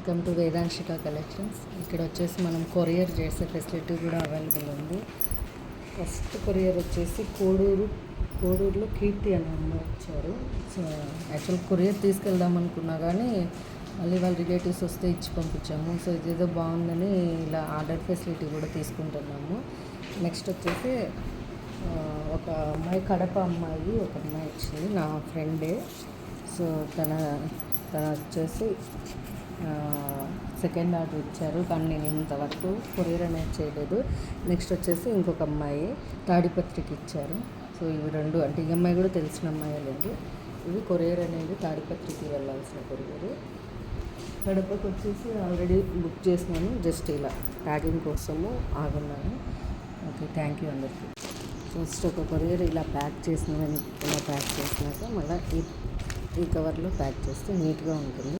Welcome to వేదాంశిక collections. ఇక్కడ వచ్చేసి మనం కొరియర్ చేసే ఫెసిలిటీ కూడా అవైలబుల్ ఉంది. ఫస్ట్ కొరియర్ వచ్చేసి కోడూరులో కీర్తి అని అమ్మాయి ఇచ్చారు. సో యాక్చువల్ కొరియర్ తీసుకెళ్దాం అనుకున్నా కానీ మళ్ళీ వాళ్ళ రిలేటివ్స్ వస్తే ఇచ్చి పంపించాము. సో ఇదేదో బాగుందని ఇలా ఆర్డర్ ఫెసిలిటీ కూడా తీసుకుంటున్నాము. నెక్స్ట్ వచ్చేసి ఒక అమ్మాయి, కడప అమ్మాయి ఒక అమ్మాయి వచ్చింది, నా ఫ్రెండే. సో తన వచ్చేసి సెకండ్ ఆర్డర్ ఇచ్చారు, కానీ నేను ఇంతవరకు కొరియర్ అనేది చేయలేదు. నెక్స్ట్ వచ్చేసి ఇంకొక అమ్మాయి తాడిపత్రికి ఇచ్చారు. సో ఇవి రెండు, అంటే ఈ అమ్మాయి కూడా తెలిసిన అమ్మాయి లేదు. ఇవి కొరియర్ అనేది తాడిపత్రికి వెళ్ళాల్సిన కొరియర్. కడపకు వచ్చేసి ఆల్రెడీ బుక్ చేసినాను, జస్ట్ ఇలా ప్యాకింగ్ కోసము ఆగున్నాను. ఓకే, థ్యాంక్ యూ అందరికీ. ఫస్ట్ ఒక కొరియర్ ఇలా ప్యాక్ చేసినాక మళ్ళీ ఈ కవర్లో ప్యాక్ చేస్తే నీట్గా ఉంటుంది.